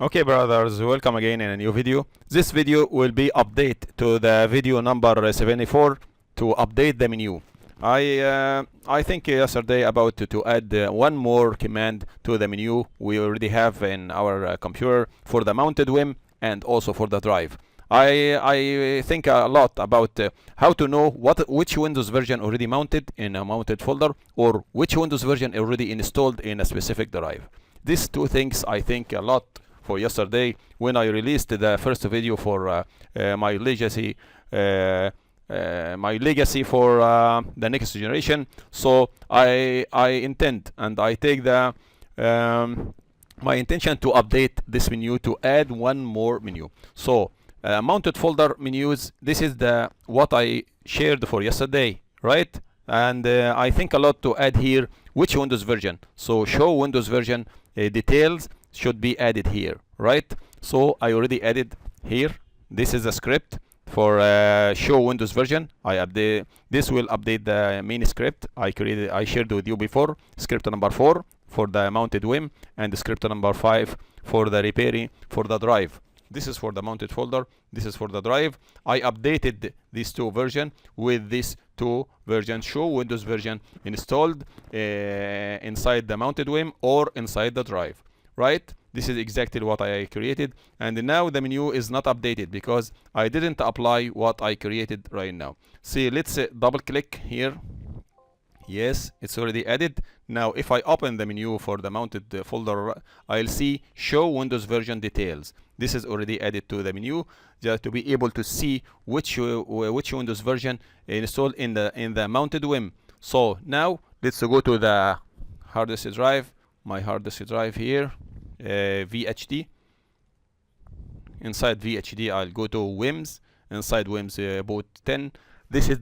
Okay, brothers, welcome again in a new video. This video will be update to the video number 74 to update the menu. I think yesterday about to add one more command to the menu we already have in our computer for the mounted Wim and also for the drive. I think a lot about how to know which Windows version already mounted in a mounted folder or which Windows version already installed in a specific drive. These two things I think a lot for yesterday when I released the first video for my legacy for the next generation. So I intend and I take the my intention to update this menu to add one more menu. So mounted folder menus, this is the what I shared for yesterday, right? And I think a lot to add here which Windows version. So show Windows version details should be added here, right? So I already added here. This is a script for show Windows version. This will update the main script I shared with you before. Script number 4 for the mounted Wim and script number 5 for the repairing for the drive. This is for the mounted folder. This is for the drive. I updated these two versions with these two versions. Show Windows version installed inside the mounted Wim or inside the drive. Right? This is exactly what I created, and now the menu is not updated because I didn't apply what I created right now. See, let's double click here. Yes, it's already added. Now if I open the menu for the mounted folder, I'll see show Windows version details. This is already added to the menu just to be able to see which Windows version installed in the mounted Wim. So now let's go to the hard disk drive. My hard disk drive here. VHD. Inside VHD I'll go to Wims. Inside Wims boot 10. This is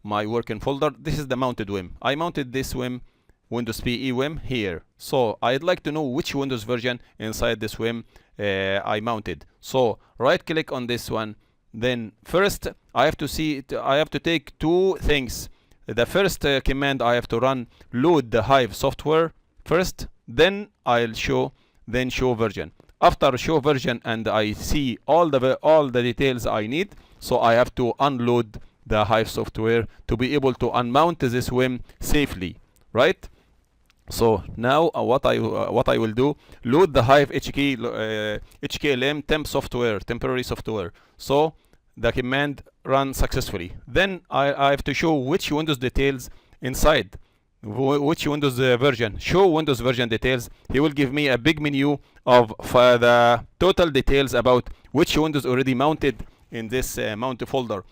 my working folder. This is the mounted Wim. I mounted this Wim, Windows PE Wim here. So I'd like to know which Windows version inside this Wim I mounted. So right click on this one. Then first I have to take two things. The first command I have to run load the Hive software first. Then I'll show version. After show version and I see all the details I need, so I have to unload the Hive software to be able to unmount this Wim safely, right? So now what I will do, load the Hive HKLM temporary software. So the command runs successfully. Then I have to show which Windows details inside. Which Windows version. Show Windows version details. He will give me a big menu of the total details about which Windows already mounted in this mount folder.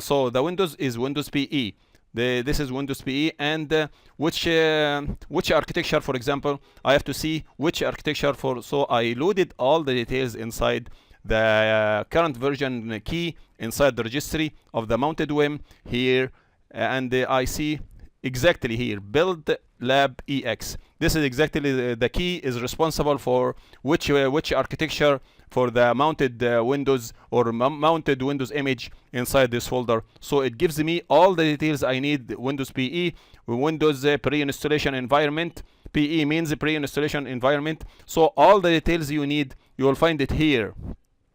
So the Windows is Windows PE. This is Windows PE, and which architecture, for example, I have to see which architecture for. So I loaded all the details inside the current version key inside the registry of the mounted Wim here, and I see exactly here build lab ex. This is exactly the key is responsible for which architecture for the mounted Windows or mounted Windows image inside this folder. So it gives me all the details I need. Windows PE, Windows pre-installation environment. PE means pre-installation environment. So all the details you need, you will find it here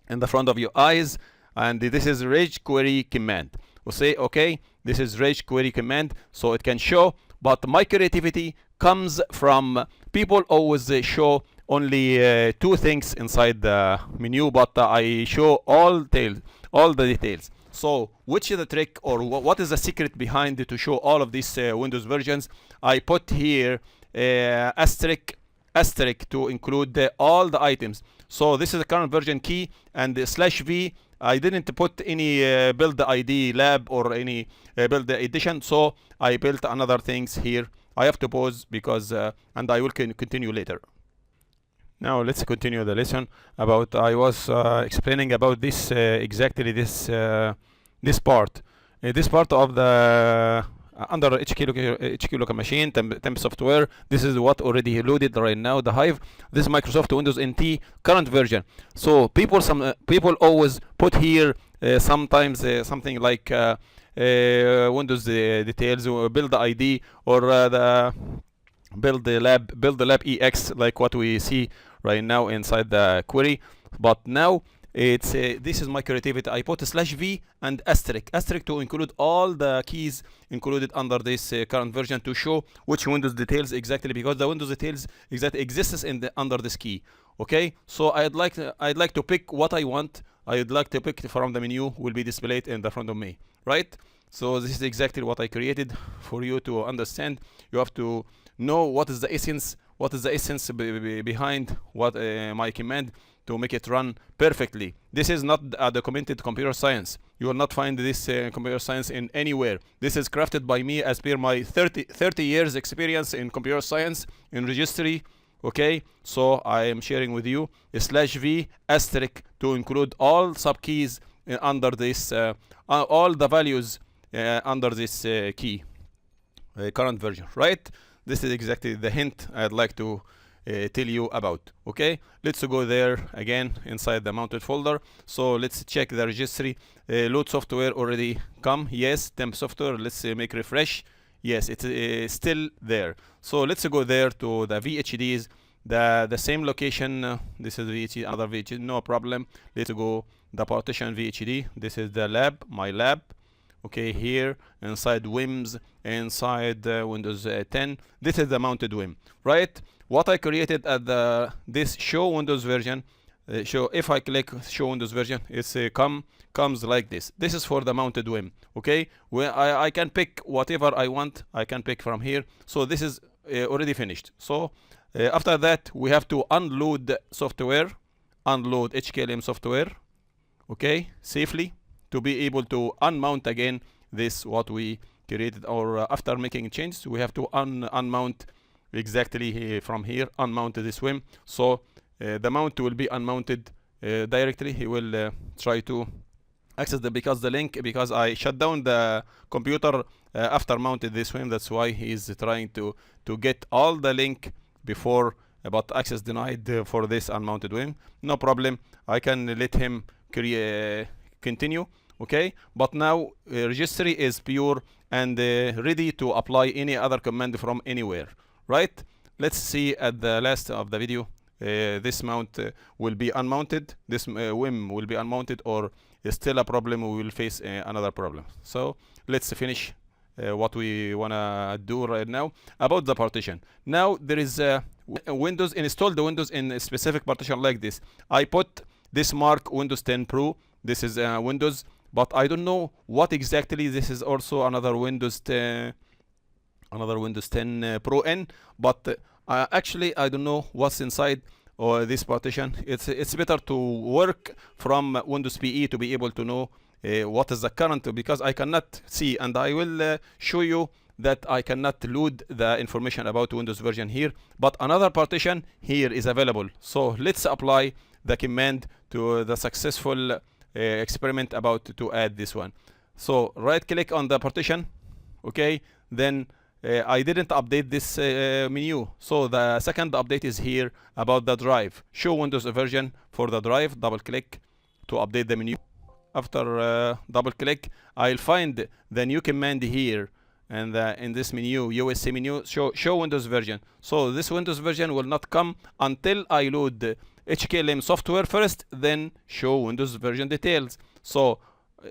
in the front of your eyes. And this is registry command. We'll say okay, this is registry command, so it can show, but my creativity comes from people always show only two things inside the menu, but I show all the details. So which is the trick, or what is the secret behind it to show all of these Windows versions? I put here asterisk to include all the items. So this is the current version key, and /v. I didn't put any build ID lab or any build edition, so I built another things here. I have to pause because and I will continue later. Now let's continue the lesson about I was explaining about this exactly this part. This part of the under HK local machine temp software. This is what already loaded right now, the Hive. This is Microsoft Windows NT current version. So people always put here sometimes something like Windows details, build ID, or the build the lab ex, like what we see right now inside the query. But now it's this is my creativity. I put a /v and asterisk to include all the keys included under this current version to show which Windows details exactly, because the Windows details exactly exists in the under this key. Okay, so I'd like to pick what I want. I'd like to pick from the menu will be displayed in the front of me, right? So this is exactly what I created for you to understand. You have to know what is the essence, behind what my command to make it run perfectly. This is not a documented computer science. You will not find this computer science in anywhere. This is crafted by me as per my 30 years experience in computer science in registry. Okay, so I am sharing with you a /v asterisk to include all subkeys under this, all the values under this key, current version, right? This is exactly the hint I'd like to tell you about. Okay, let's go there again inside the mounted folder. So let's check the registry. Load software already come. Yes, temp software. Let's make refresh. Yes, it's still there. So let's go there to the VHDs, the same location. This is VHD, other VHD, no problem. Let's go the partition VHD. This is the lab, my lab. Okay, here inside WIMs, inside Windows 10. This is the mounted WIM, right? What I created at this show Windows version. Show, if I click show Windows version, it's comes like this. This is for the mounted WIM. Okay, where I can pick whatever I want. I can pick from here. So this is already finished. So after that we have to unload software, unload HKLM software. Okay, safely to be able to unmount again this what we created, or after making changes we have to unmount exactly from here, unmount this WIM. So the mount will be unmounted directly. He will try to access because I shut down the computer after mounted this WIM. That's why he's trying to get all the link before, but access denied for this unmounted WIM. No problem, I can let him continue. Okay, but now registry is pure and ready to apply any other command from anywhere, right? Let's see at the last of the video. This mount will be unmounted, this WIM will be unmounted, or is still a problem. We will face another problem. So let's finish what we wanna do right now about the partition. Now there is Windows, install the Windows in a specific partition like this. I put this mark Windows 10 Pro. This is Windows, but I don't know what exactly. This is also another Windows 10 Pro N, but actually I don't know what's inside or this partition. It's better to work from Windows PE to be able to know what is the current, because I cannot see, and I will show you that I cannot load the information about Windows version here, but another partition here is available. So let's apply the command to the successful experiment about to add this one. So right click on the partition. Okay, then I didn't update this menu, so the second update is here about the drive. Show Windows version for the drive. Double click to update the menu. After double click, I'll find the new command here, and in this menu, USA menu, show Windows version. So this Windows version will not come until I load HKLM software first, then show Windows version details. So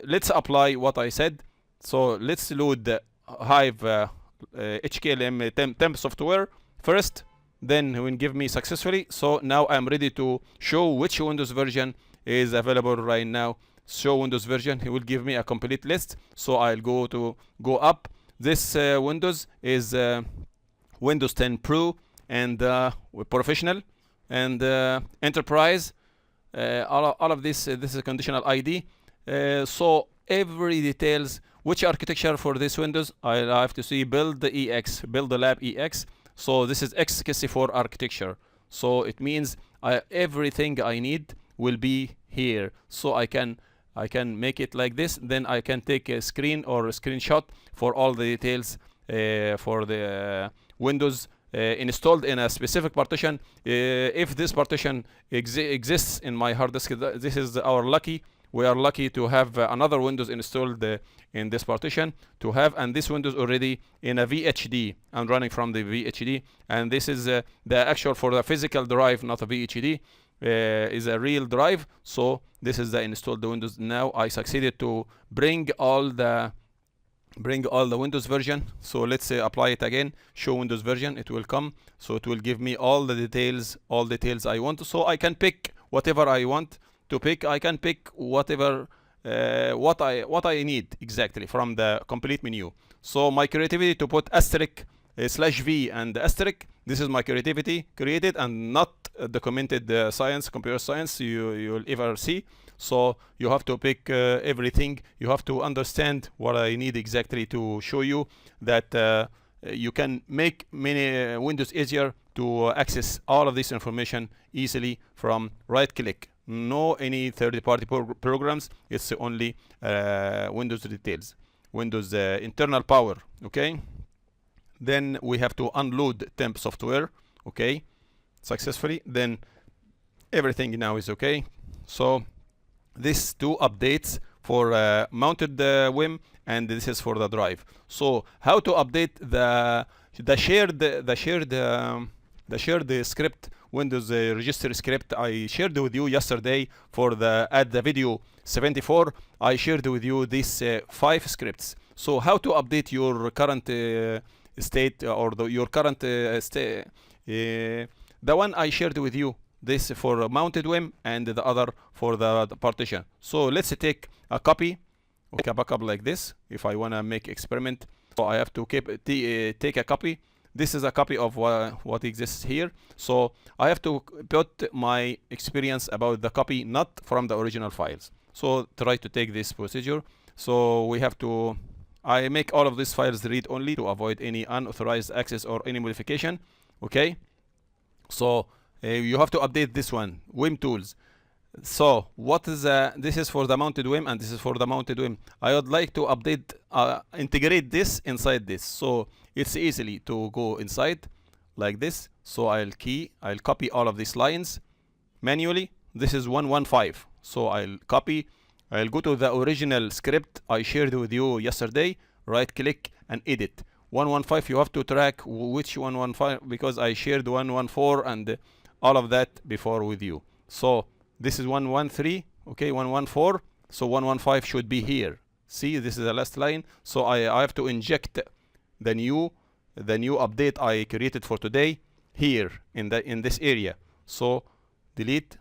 let's apply what I said. So let's load the Hive HKLM temp software first, then it will give me successfully. So now I'm ready to show which Windows version is available right now. Show Windows version, he will give me a complete list. So I'll go up. This Windows is Windows 10 Pro and Professional and Enterprise. All of this is a conditional ID. So every details, which architecture for this Windows, I have to see build the EX, build the lab EX. So this is x64 architecture. So it means everything I need will be here. So I can make it like this. Then I can take a screen or a screenshot for all the details for the Windows installed in a specific partition. If this partition exists in my hard disk, this is our lucky we are lucky to have another Windows installed in this partition to have, and this Windows already in a VHD and running from the VHD, and this is the actual for the physical drive, not a VHD, is a real drive. So this is the installed Windows. Now I succeeded to bring all the Windows version. So let's apply it again, show Windows version, it will come. So it will give me all the details, I want. So I can pick whatever I want to pick. I can pick whatever what I need exactly from the complete menu. So my creativity to put asterisk /v and asterisk, this is my creativity created and not documented science, computer science you'll ever see. So you have to pick everything. You have to understand what I need exactly to show you that you can make many Windows easier to access all of this information easily from right click. No any third-party programs. It's only Windows details, Windows internal power. Okay. Then we have to unload temp software. Okay, successfully. Then everything now is okay. So this two updates for mounted Wim, and this is for the drive. So how to update the shared script, Windows registry script I shared with you yesterday for the at the video 74. I shared with you these 5 scripts. So how to update your current state or your current state, the one I shared with you, this for mounted Wim and the other for the partition. So let's take a copy, take a backup like this. If I want to make experiment, so I have to take a copy. This is a copy of what exists here. So I have to put my experience about the copy, not from the original files. So try to take this procedure. So we have to, I make all of these files read only to avoid any unauthorized access or any modification. Okay. So you have to update this one, Wim tools. So what is this is for the mounted Wim and this is for the mounted Wim. I would like to update, integrate this inside this. So it's easily to go inside like this. So I'll copy all of these lines manually. This is 115. So I'll copy, I'll go to the original script I shared with you yesterday, right click and edit. 115, you have to track which 115 because I shared 114 and all of that before with you. So this is 113, okay, 114. So 115 should be here. See, this is the last line. So I have to inject the new update I created for today here in this area. So delete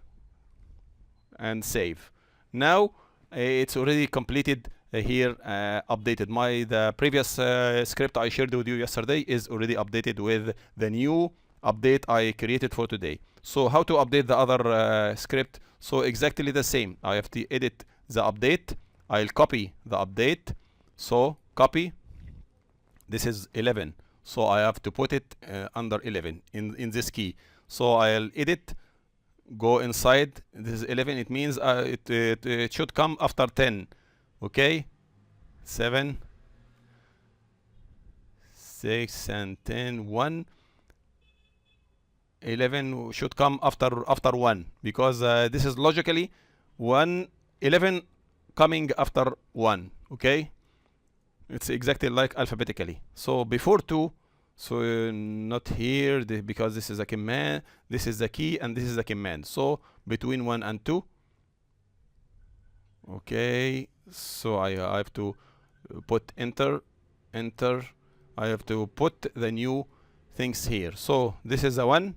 and save. Now it's already completed here, updated. The previous script I shared with you yesterday is already updated with the new update I created for today. So how to update the other script? So exactly the same. I have to edit the update. I'll copy the update. So copy. This is 11. So I have to put it under 11 in this key. So I'll edit, go inside. This is 11. It means it should come after 10. Okay. 7, 6, and 10, 1. 11 should come after 1 because this is logically 11 coming after 1. Okay, it's exactly like alphabetically. So before 2, so not here because this is a command, this is the key and this is the command. So between 1 and 2. Okay, so I have to put enter. I have to put the new things here. So this is the 1.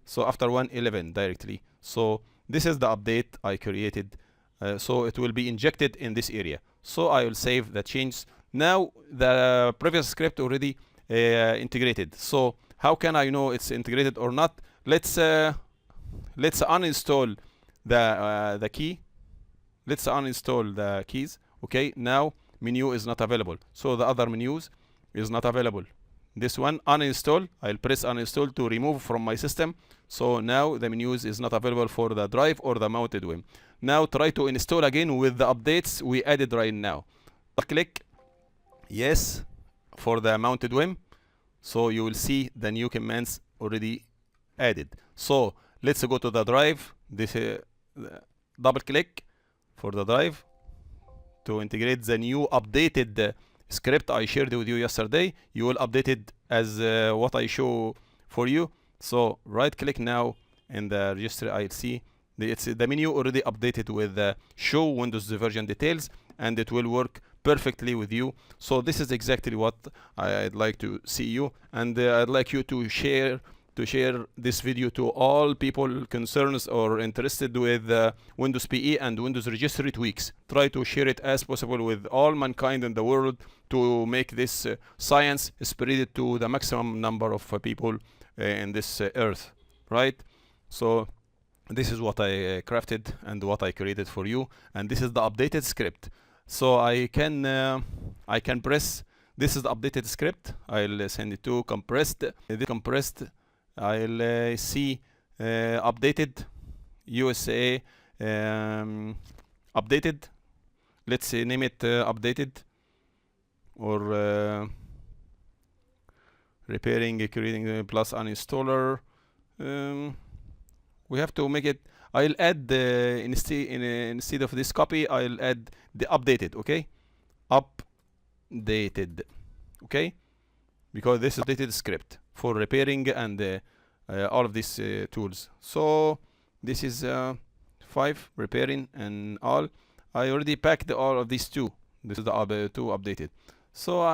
So after 1, 11 directly. So this is the update I created. So it will be injected in this area. So I will save the change. Now the previous script already integrated. So how can I know it's integrated or not? Let's uninstall the key. Let's uninstall the keys. Okay, now menu is not available. So the other menus is not available. This one uninstall. I'll press uninstall to remove from my system. So now the menus is not available for the drive or the mounted Wim. Now try to install again with the updates we added right now. Click yes for the mounted Wim. So you will see the new commands already added. So let's go to the drive. This double click for the drive to integrate the new updated script I shared with you yesterday. You will update it as what I show for you. So right click now in the registry. I'll see the menu already updated with show Windows version details, and it will work perfectly with you. So this is exactly what I'd like to see you, and I'd like you to share this video to all people concerned or interested with Windows PE and Windows registry tweaks. Try to share it as possible with all mankind in the world to make this science spread it to the maximum number of people in this earth, right? So this is what I crafted and what I created for you, and this is the updated script. So I can press, this is the updated script. I'll send it to compressed. This compressed, I'll see updated USA updated. Let's name it updated, or repairing, creating plus uninstaller. We have to make it. I'll add instead of this copy, I'll add the updated. Okay, updated. Okay, because this is updated script for repairing and all of these tools. So this is 5 repairing and all. I already packed all of these two. This is the two updated. So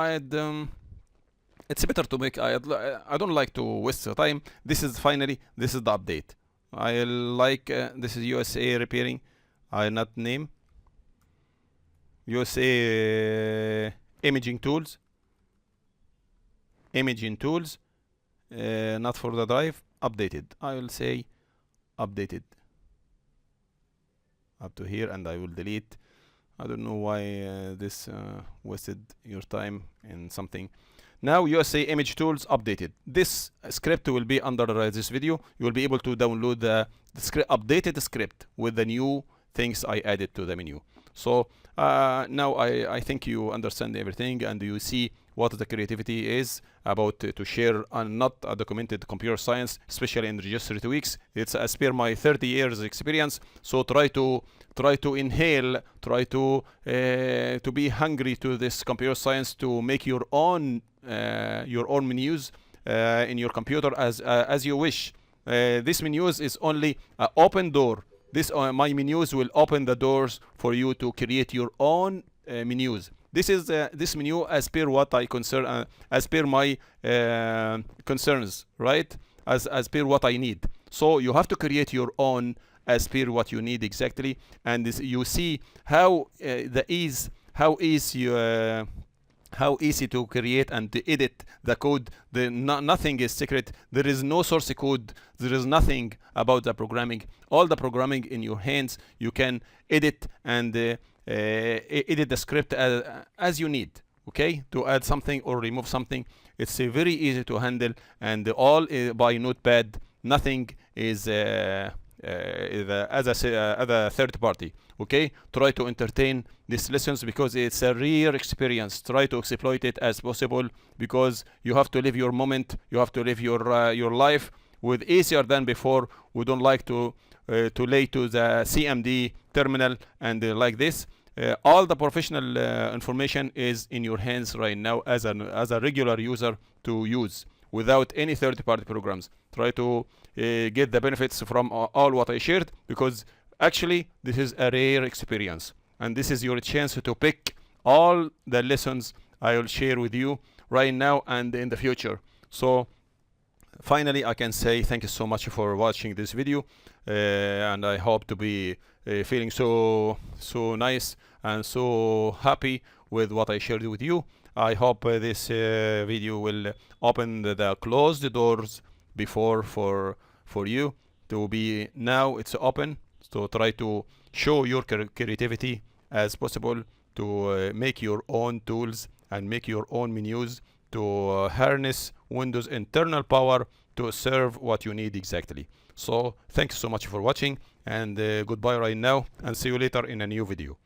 it's better to make. I don't like to waste the time. This is finally, this is the update. I like this is USA repairing. I not name USA imaging tools. Imaging tools, not for the drive. Updated. I will say updated up to here, and I will delete. I don't know why this wasted your time in something. Now USA Image Tools updated. This script will be under this video. You will be able to download the script, updated script with the new things I added to the menu. So now I think you understand everything, and you see what the creativity is about to share not a documented computer science, especially in registry tweaks. It's as per my 30 years experience. So try to inhale, try to be hungry to this computer science, to make your own menus in your computer as you wish. This menus is only an open door. This my menus will open the doors for you to create your own menus. This is this menu as per what I concern, as per my concerns, right? As per what I need. So you have to create your own as per what you need exactly, and this, you see how how easy to create and to edit the code. Nothing is secret. There is no source code. There is nothing about the programming. All the programming in your hands. You can edit and edit the script as you need. Okay, to add something or remove something. It's very easy to handle, and all by Notepad. Nothing is as a third party. Okay, try to entertain these lessons because it's a rare experience. Try to exploit it as possible, because you have to live your moment. You have to live your life with easier than before. We don't like to lay to the CMD terminal and like this. All the professional information is in your hands right now as a regular user to use without any third-party programs. Try to get the benefits from all what I shared, because actually this is a rare experience, and this is your chance to pick all the lessons I will share with you right now and in the future. So finally, I can say thank you so much for watching this video, and I hope to be feeling so nice and so happy with what I shared with you. I hope this video will open the closed doors before for you to be. Now it's open, so try to show your creativity as possible to make your own tools and make your own menus to harness Windows internal power to serve what you need exactly. So thanks so much for watching, and goodbye right now, and see you later in a new video.